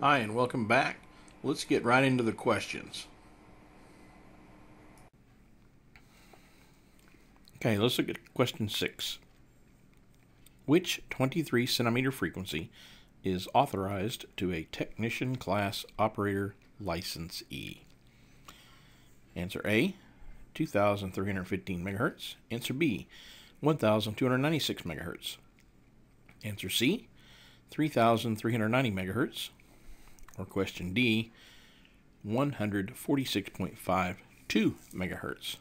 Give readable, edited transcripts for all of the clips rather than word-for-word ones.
Hi, and welcome back. Let's get right into the questions. Okay, let's look at question 6. Which 23 centimeter frequency is authorized to a technician class operator licensee? Answer A, 2,315 megahertz. Answer B, 1,296 megahertz. Answer C, 3,390 megahertz. Or question D, 146.52 megahertz.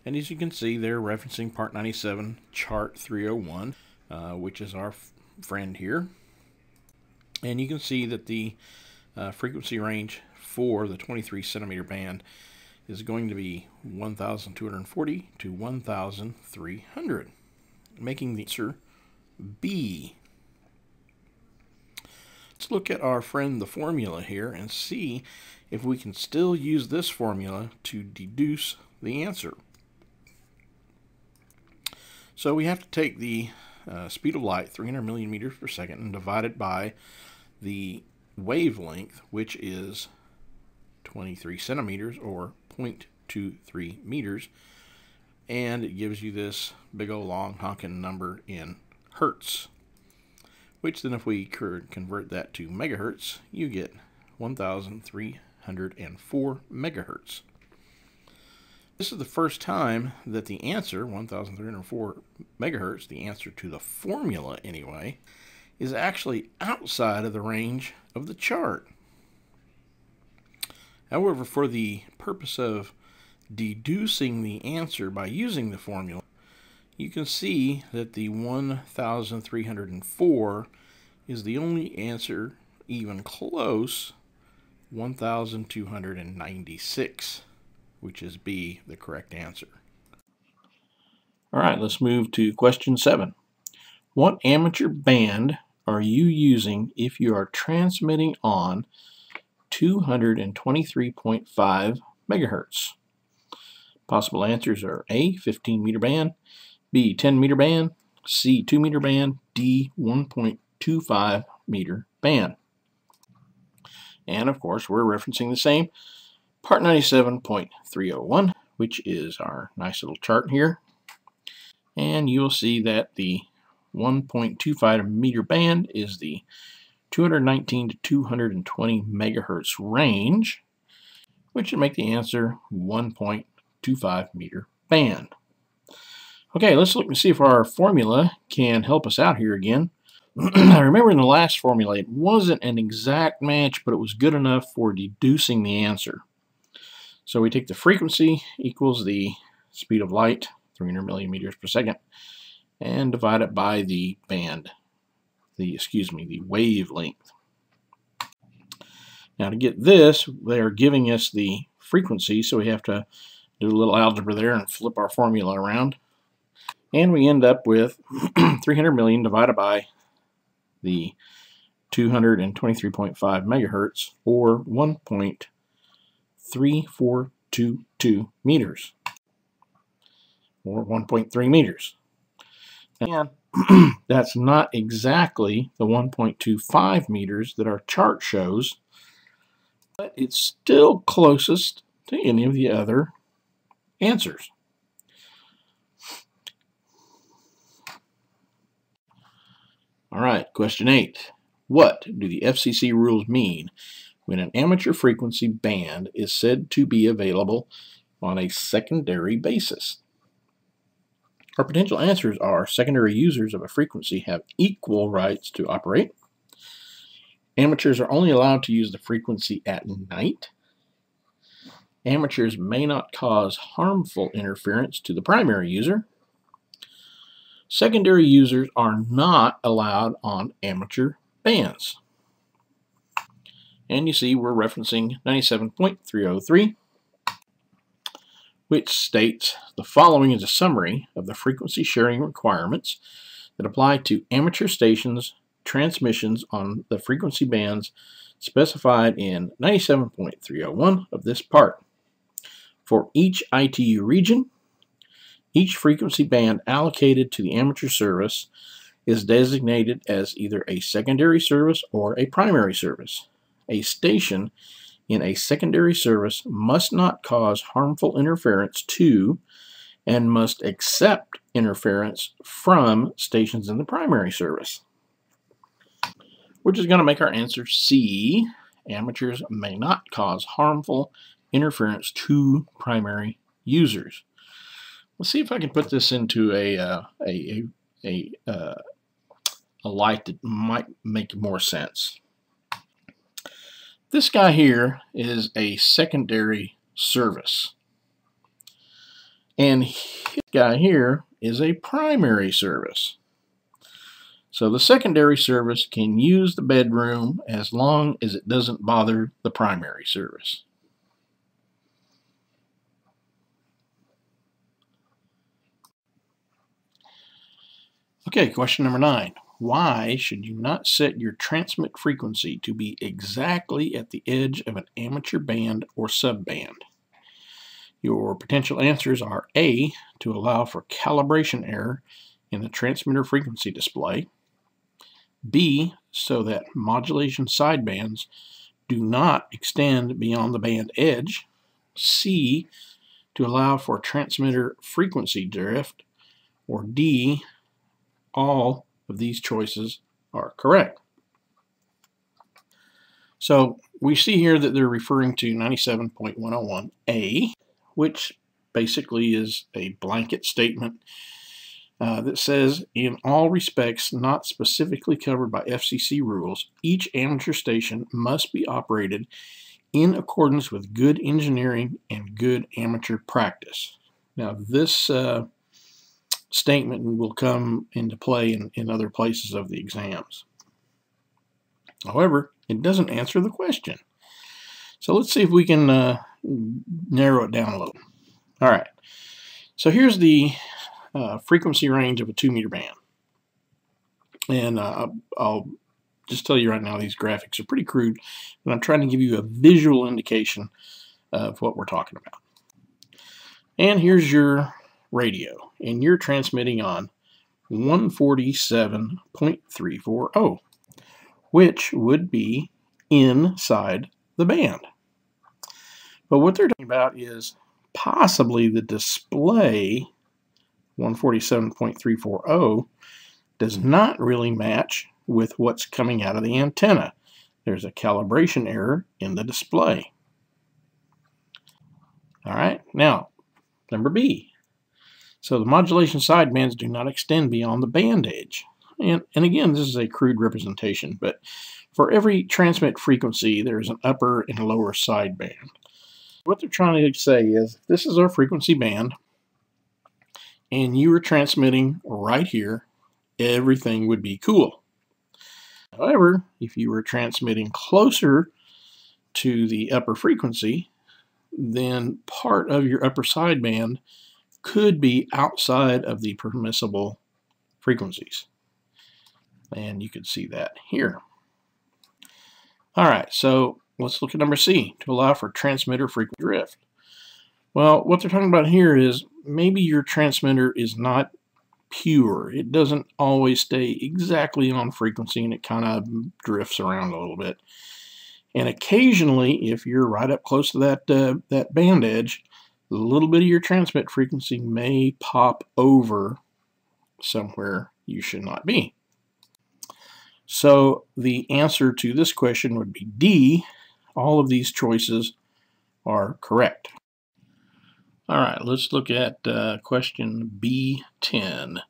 And as you can see, they're referencing Part 97, Chart 301, which is our friend here. And you can see that the frequency range for the 23 centimeter band is going to be 1,240 to 1,300, making the answer B. Let's look at our friend the formula here and see if we can still use this formula to deduce the answer. So we have to take the speed of light, 300 million meters per second, and divide it by the wavelength, which is 23 centimeters or 0.23 meters, and it gives you this big old long honking number in hertz, which then if we could convert that to megahertz, you get 1,304 megahertz. This is the first time that the answer, 1,304 megahertz, the answer to the formula anyway, is actually outside of the range of the chart. However, for the purpose of deducing the answer by using the formula, you can see that the 1,304 is the only answer even close, 1,296, which is B, the correct answer. All right, let's move to question 7. What amateur band are you using if you are transmitting on 223.5 megahertz? Possible answers are A, 15 meter band, B, 10 meter band, C, 2 meter band, D, 1.25 meter band. And of course, we're referencing the same Part 97.301, which is our nice little chart here. And you'll see that the 1.25 meter band is the 219 to 220 megahertz range, which would make the answer 1.25 meter band. Okay, let's look and see if our formula can help us out here again. I remember in the last formula, it wasn't an exact match, but it was good enough for deducing the answer. So we take the frequency equals the speed of light, 300 million meters per second, and divide it by the band, the wavelength. Now to get this, they are giving us the frequency, so we have to do a little algebra there and flip our formula around. And we end up with 300 million divided by the 223.5 megahertz, or 1.3422 meters, or 1.3 meters. And that's not exactly the 1.25 meters that our chart shows, but it's still closest to any of the other answers. All right, question 8. What do the FCC rules mean when an amateur frequency band is said to be available on a secondary basis? Our potential answers are: secondary users of a frequency have equal rights to operate. Amateurs are only allowed to use the frequency at night. Amateurs may not cause harmful interference to the primary user. Secondary users are not allowed on amateur bands. And you see we're referencing 97.303, which states the following is a summary of the frequency sharing requirements that apply to amateur stations transmissions on the frequency bands specified in 97.301 of this part. For each ITU region, each frequency band allocated to the amateur service is designated as either a secondary service or a primary service. A station in a secondary service must not cause harmful interference to and must accept interference from stations in the primary service, which is going to make our answer C. Amateurs may not cause harmful interference to primary users. Let's see if I can put this into a light that might make more sense. This guy here is a secondary service, and this guy here is a primary service. So the secondary service can use the bedroom as long as it doesn't bother the primary service. Okay, question number 9. Why should you not set your transmit frequency to be exactly at the edge of an amateur band or subband? Your potential answers are A, to allow for calibration error in the transmitter frequency display, B, so that modulation sidebands do not extend beyond the band edge, C, to allow for transmitter frequency drift, or D, all of these choices are correct. So we see here that they're referring to 97.101A, which basically is a blanket statement that says, in all respects not specifically covered by FCC rules, each amateur station must be operated in accordance with good engineering and good amateur practice. Now this statement will come into play in other places of the exams. However, it doesn't answer the question. So let's see if we can narrow it down a little. All right, so here's the frequency range of a 2-meter band. And I'll just tell you right now, these graphics are pretty crude, but I'm trying to give you a visual indication of what we're talking about. And here's your radio, and you're transmitting on 147.340, which would be inside the band. But what they're talking about is possibly the display 147.340 does not really match with what's coming out of the antenna. There's a calibration error in the display. All right, now number B. So the modulation sidebands do not extend beyond the band edge. And again, this is a crude representation, but for every transmit frequency, there is an upper and lower sideband. What they're trying to say is, this is our frequency band, and you are transmitting right here, everything would be cool. However, if you were transmitting closer to the upper frequency, then part of your upper sideband could be outside of the permissible frequencies. And you can see that here. All right, so let's look at number C, to allow for transmitter frequency drift. Well, what they're talking about here is maybe your transmitter is not pure. It doesn't always stay exactly on frequency, and it kind of drifts around a little bit. And occasionally, if you're right up close to that band edge, a little bit of your transmit frequency may pop over somewhere you should not be. So the answer to this question would be D. All of these choices are correct. All right, let's look at question B10.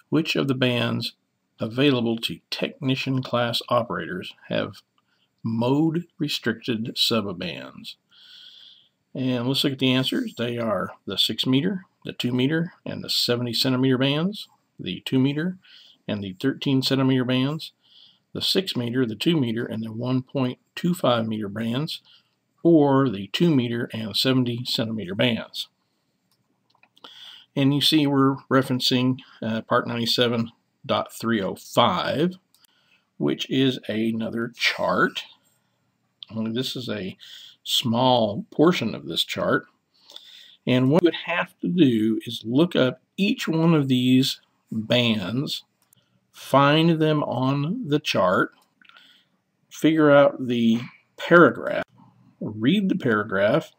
Which of the bands available to technician class operators have mode-restricted subbands? And let's look at the answers. They are the 6-meter, the 2-meter, and the 70-centimeter bands, the 2-meter, and the 13-centimeter bands, the 6-meter, the 2-meter, and the 1.25-meter bands, or the 2-meter and 70-centimeter bands. And you see we're referencing Part 97.305, which is another chart. Only this is a small portion of this chart. And what you would have to do is look up each one of these bands find them on the chart, figure out the paragraph, read the paragraph,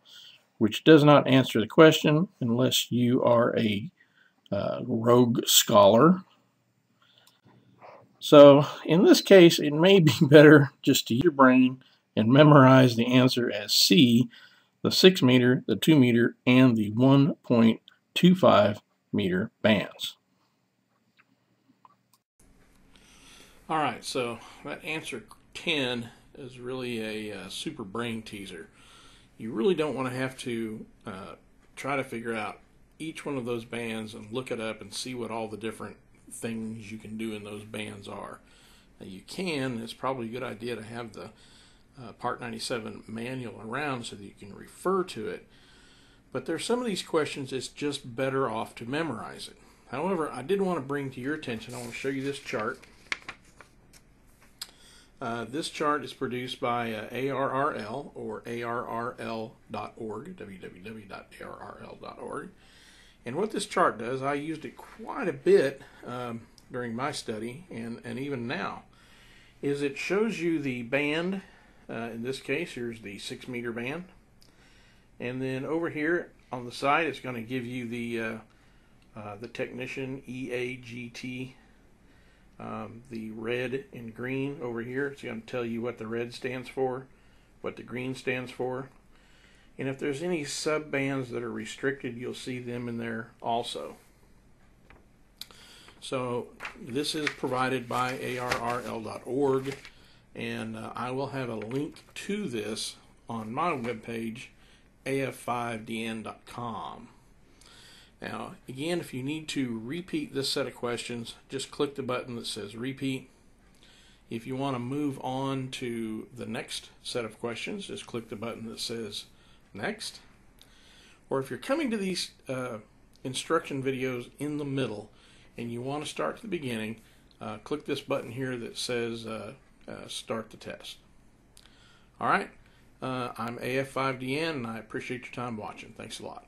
which does not answer the question unless you are a rogue scholar. So in this case, it may be better just to use your brain and memorize the answer as C, the 6 meter, the 2 meter, and the 1.25 meter bands. All right, so that answer 10 is really a super brain teaser. You really don't want to have to try to figure out each one of those bands and look it up and see what all the different things you can do in those bands are. Now you can, it's probably a good idea to have the Part 97 manual around so that you can refer to it. But there's some of these questions it's just better off to memorize it. However, I did want to bring to your attention, I want to show you this chart. This chart is produced by ARRL, or arrl.org, www.arrl.org. And what this chart does, I used it quite a bit during my study, and even now, is it shows you the band. In this case, here's the 6 meter band. And then over here on the side, it's going to give you the technician EAGT. The red and green over here, it's going to tell you what the red stands for, what the green stands for. And if there's any sub-bands that are restricted, you'll see them in there also. So this is provided by arrl.org, and I will have a link to this on my webpage, AF5DN.com. Now, again, if you need to repeat this set of questions, just click the button that says repeat. If you want to move on to the next set of questions, just click the button that says next. Or if you're coming to these instruction videos in the middle and you want to start at the beginning, click this button here that says start the test. All right, I'm AF5DN, and I appreciate your time watching. Thanks a lot.